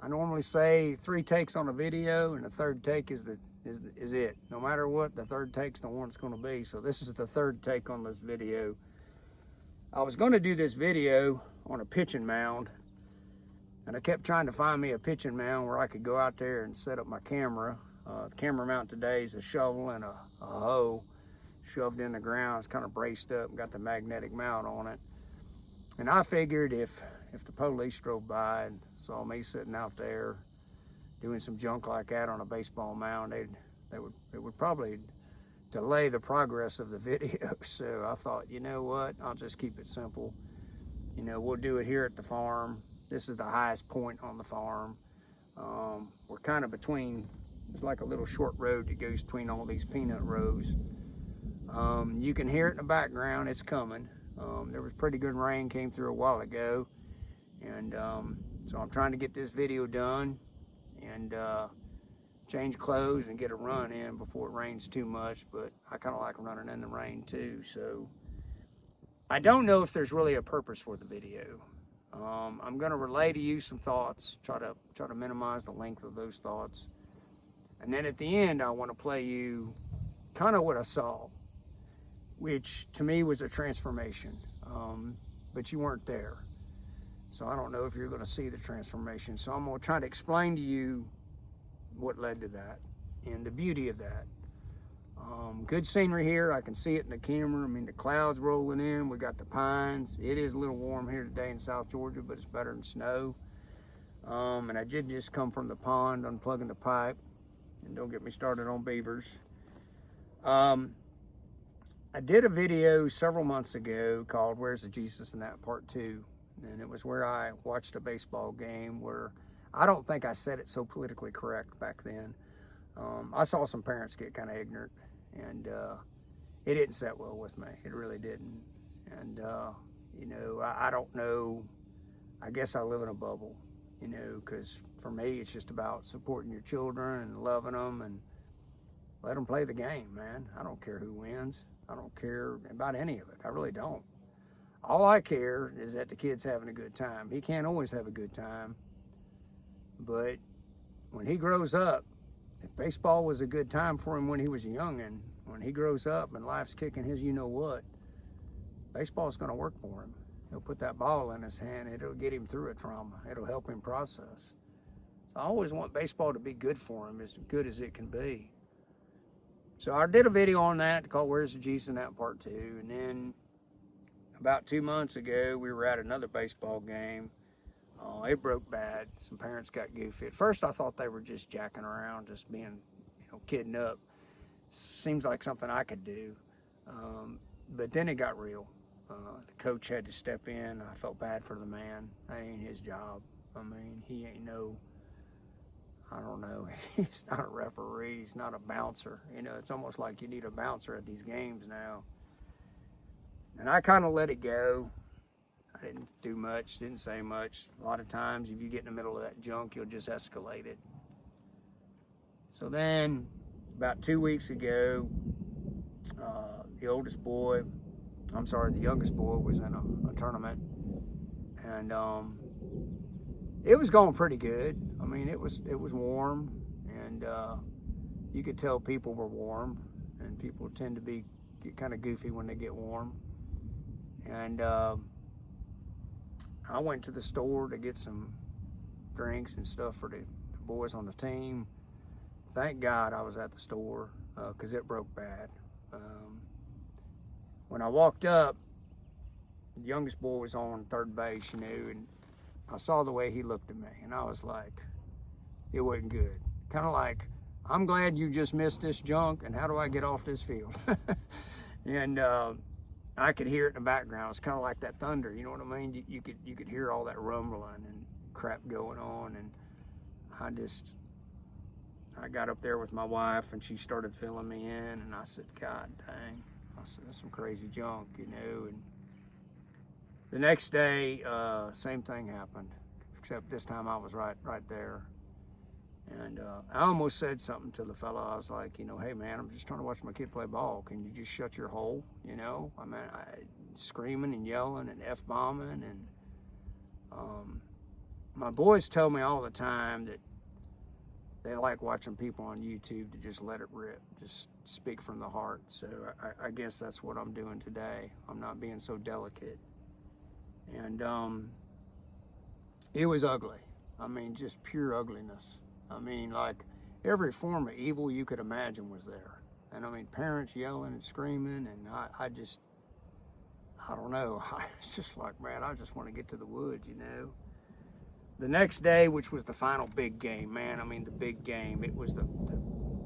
I normally say 3 takes on a video, and the third take is it. No matter what, the third take's the one it's going to be. So this is the third take on this video. I was going to do this video on a pitching mound, and I kept trying to find me a pitching mound where I could go out there and set up my camera. The camera mount today is a shovel and a hoe shoved in the ground. It's kind of braced up and got the magnetic mount on it. And I figured if the police drove by and saw me sitting out there doing some junk like that on a baseball mound, it would probably delay the progress of the video. So I thought, you know what, I'll just keep it simple. You know, we'll do it here at the farm. This is the highest point on the farm. We're kind of between, there's like a little short road that goes between all these peanut rows. You can hear it in the background, it's coming. There was pretty good rain came through a while ago. And so I'm trying to get this video done and change clothes and get a run in before it rains too much, but I kind of like running in the rain too. So I don't know if there's really a purpose for the video. I'm going to relay to you some thoughts, try to minimize the length of those thoughts. And then at the end, I want to play you kind of what I saw, which to me was a transformation, but you weren't there. So I don't know if you're going to see the transformation. So I'm going to try to explain to you what led to that and the beauty of that. Good scenery here. I can see it in the camera. I mean, the clouds rolling in. We got the pines. It is a little warm here today in South Georgia, but it's better than snow. And I did just come from the pond, unplugging the pipe. And don't get me started on beavers. I did a video several months ago called Where's the Jesus in That Part 2. And it was where I watched a baseball game where I don't think I said it so politically correct back then. I saw some parents get kind of ignorant, and it didn't set well with me. It really didn't. And, you know, I don't know. I guess I live in a bubble, you know, because for me, it's just about supporting your children and loving them and let them play the game, man. I don't care who wins. I don't care about any of it. I really don't. All I care is that the kid's having a good time. He can't always have a good time, but when he grows up, if baseball was a good time for him when he was a youngin', when he grows up and life's kicking his you-know-what, baseball's going to work for him. He'll put that ball in his hand. It'll get him through a trauma. It'll help him process. So I always want baseball to be good for him, as good as it can be. So I did a video on that called Where's the Jesus in That Part 2. And then about 2 months ago, we were at another baseball game. It broke bad. Some parents got goofy. At first, I thought they were just jacking around, just being, you know, kidding up. Seems like something I could do. But then it got real. The coach had to step in. I felt bad for the man. That ain't his job. I mean, he ain't no, I don't know, he's not a referee. He's not a bouncer. You know, it's almost like you need a bouncer at these games now. And I kind of let it go. I didn't do much, didn't say much. A lot of times, if you get in the middle of that junk, you'll just escalate it. So then, about 2 weeks ago, the youngest boy was in a tournament. And it was going pretty good. I mean, it was warm, and you could tell people were warm, and people tend to get kind of goofy when they get warm. And I went to the store to get some drinks and stuff for the boys on the team. Thank God I was at the store, because it broke bad. When I walked up, the youngest boy was on third base, you know, and I saw the way he looked at me, and I was like, it wasn't good. Kind of like, I'm glad you just missed this junk, and how do I get off this field? And I could hear it in the background. It's kind of like that thunder, you know what I mean? You could hear all that rumbling and crap going on, and I got up there with my wife, and she started filling me in, and I said, God dang. I said, that's some crazy junk, you know. And the next day, same thing happened, except this time I was right there. And I almost said something to the fella. I was like, you know, hey man, I'm just trying to watch my kid play ball. Can you just shut your hole? You know, I mean, screaming and yelling and F-bombing, and my boys tell me all the time that they like watching people on YouTube to just let it rip, just speak from the heart. So I guess that's what I'm doing today. I'm not being so delicate. And it was ugly. I mean, just pure ugliness. I mean, like every form of evil you could imagine was there. And I mean, parents yelling and screaming, and I don't know. It's just like, man, I just want to get to the woods, you know. The next day, which was the final big game, man, I mean, the big game, it was the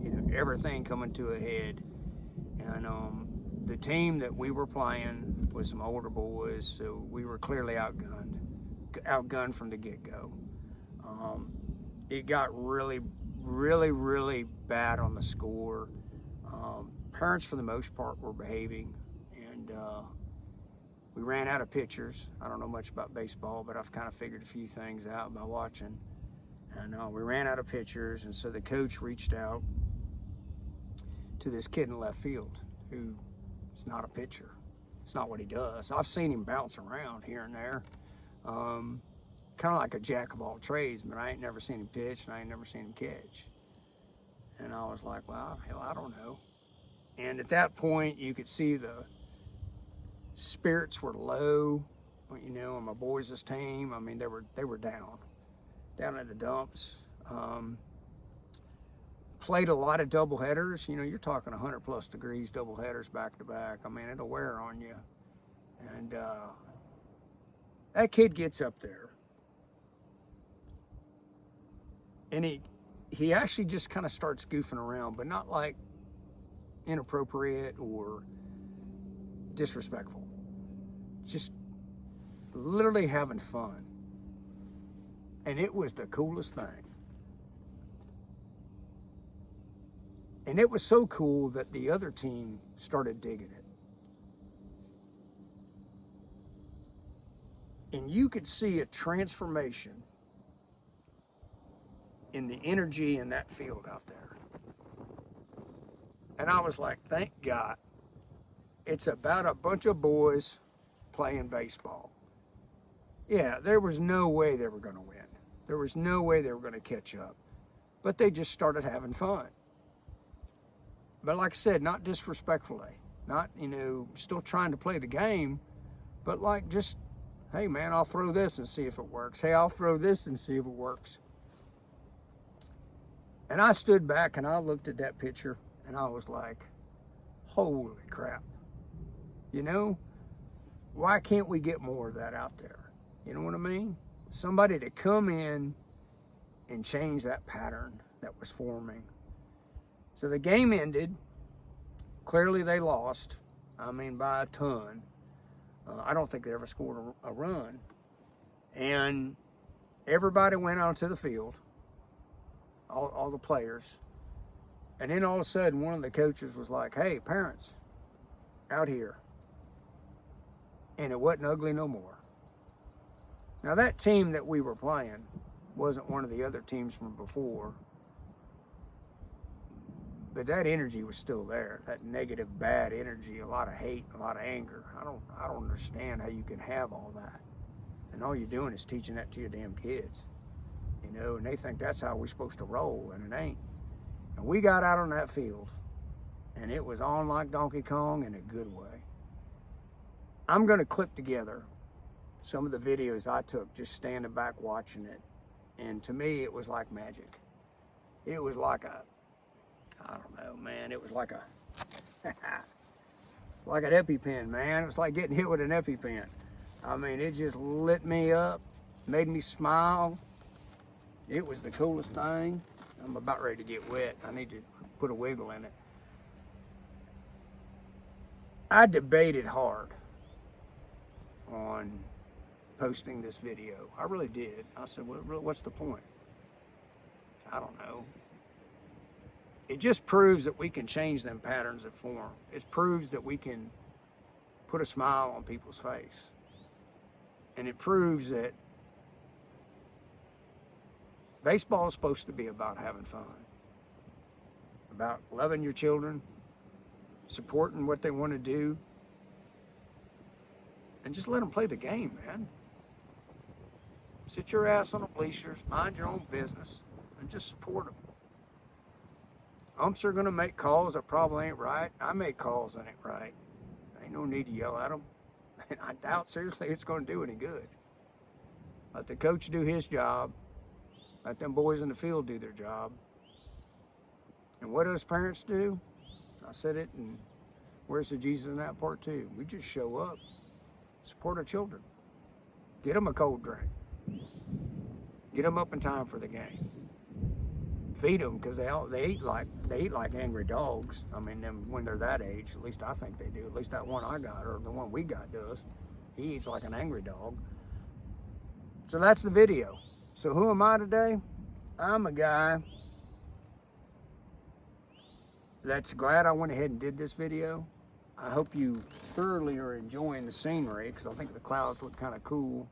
you know, everything coming to a head. And the team that we were playing was some older boys, so we were clearly outgunned from the get-go. It got really, really, really bad on the score. Parents, for the most part, were behaving, and we ran out of pitchers. I don't know much about baseball, but I've kind of figured a few things out by watching. And we ran out of pitchers, and so the coach reached out to this kid in left field who is not a pitcher. It's not what he does. I've seen him bounce around here and there, kind of like a jack of all trades, but I ain't never seen him pitch, and I ain't never seen him catch. And I was like, well, hell, I don't know. And at that point, you could see the spirits were low, you know, on my boys' team. I mean, they were down at the dumps. Played a lot of double headers. You know, you're talking 100 plus degrees double headers back to back. I mean, it'll wear on you. And that kid gets up there, and he actually just kind of starts goofing around, but not like inappropriate or disrespectful. Just literally having fun. And it was the coolest thing. And it was so cool that the other team started digging it. And you could see a transformation in the energy in that field out there. And I was like, thank God. It's about a bunch of boys playing baseball. Yeah, there was no way they were going to win. There was no way they were going to catch up. But they just started having fun. But like I said, not disrespectfully. Not, you know, still trying to play the game. But like just, hey man, I'll throw this and see if it works. Hey, I'll throw this and see if it works. And I stood back and I looked at that picture and I was like, holy crap. You know, why can't we get more of that out there? You know what I mean? Somebody to come in and change that pattern that was forming. So the game ended. Clearly they lost. I mean, by a ton. I don't think they ever scored a run. And everybody went onto the field, all the players. And then all of a sudden, one of the coaches was like, hey, parents, out here. And it wasn't ugly no more. Now, that team that we were playing wasn't one of the other teams from before. But that energy was still there. That negative, bad energy, a lot of hate, a lot of anger. I don't understand how you can have all that. And all you're doing is teaching that to your damn kids. You know, and they think that's how we're supposed to roll, and it ain't. And we got out on that field, and it was on like Donkey Kong in a good way. I'm going to clip together some of the videos I took just standing back watching it. And to me, it was like magic. It was like I don't know, man. It was like like an EpiPen, man. It was like getting hit with an EpiPen. I mean, it just lit me up, made me smile. It was the coolest thing. I'm about ready to get wet. I need to put a wiggle in it. I debated hard on posting this video. I really did. I said, well, what's the point? I don't know. It just proves that we can change them patterns that form. It proves that we can put a smile on people's face. And it proves that baseball is supposed to be about having fun, about loving your children, supporting what they want to do, and just let them play the game, man. sit your ass on the bleachers, mind your own business, and just support them. Umps are going to make calls that probably ain't right. I make calls that ain't right. Ain't no need to yell at them. And I doubt seriously it's going to do any good. Let the coach do his job. Let them boys in the field do their job. And what does parents do? I said it, and where's the Jesus in that part too? We just show up, support our children, get them a cold drink, get them up in time for the game, feed them, because they eat like angry dogs. I mean, when they're that age, at least I think they do. At least that one I got, or the one we got, does. He eats like an angry dog. So that's the video. So who am I today? I'm a guy that's glad I went ahead and did this video. I hope you thoroughly are enjoying the scenery, because I think the clouds look kind of cool.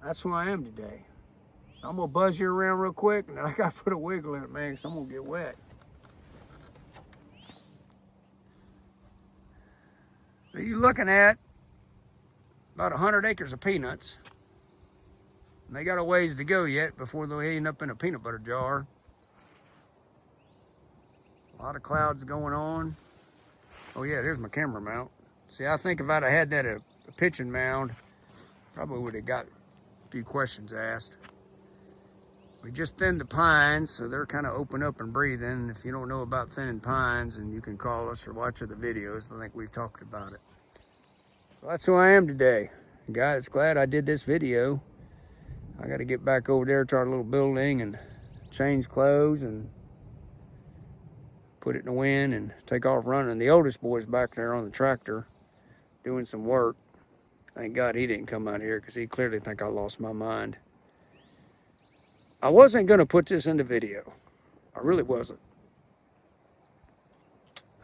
That's who I am today. So I'm gonna buzz you around real quick, and then I gotta put a wiggle in it, man, because I'm gonna get wet. So you're looking at about 100 acres of peanuts. And they got a ways to go yet before they'll end up in a peanut butter jar. A lot of clouds going on. Oh yeah, there's my camera mount. See, I think if I'd have had that at a pitching mound, probably would have got a few questions asked. We just thinned the pines, so they're kind of open up and breathing. If you don't know about thinning pines, and you can call us or watch other videos, I think we've talked about it. So that's who I am today. Guys, glad I did this video. I got to get back over there to our little building and change clothes and put it in the wind and take off running. The oldest boy's back there on the tractor doing some work. Thank God he didn't come out here, because he clearly think I lost my mind. I wasn't going to put this in the video. I really wasn't.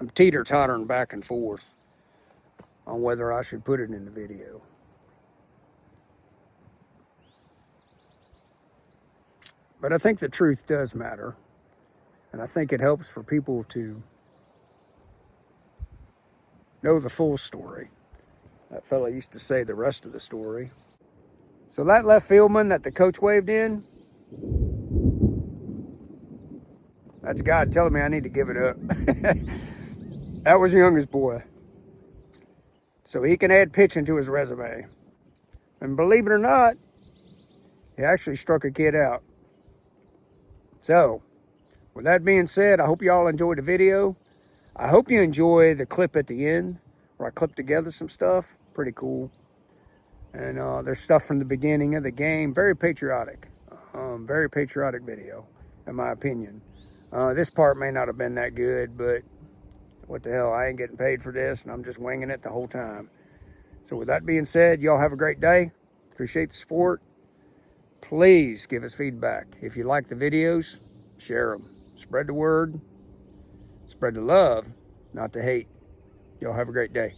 I'm teeter-tottering back and forth on whether I should put it in the video. But I think the truth does matter. And I think it helps for people to know the full story. That fella used to say the rest of the story. So that left fieldman that the coach waved in, that's God telling me I need to give it up. That was the youngest boy. So he can add pitching to his resume. And believe it or not, he actually struck a kid out. So, with that being said, I hope you all enjoyed the video. I hope you enjoy the clip at the end, where I clipped together some stuff. Pretty cool. And there's stuff from the beginning of the game. Very patriotic. Very patriotic video, in my opinion. This part may not have been that good, but what the hell, I ain't getting paid for this, and I'm just winging it the whole time. So with that being said, y'all have a great day. Appreciate the support. Please give us feedback. If you like the videos, share them. Spread the word. Spread the love, not the hate. Y'all have a great day.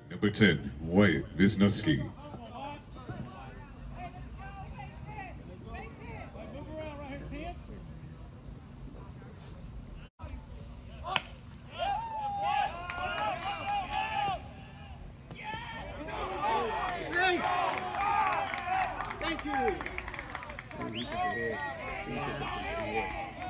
Number 10, Wyatt Wisniewski. took a hit. He took a hit.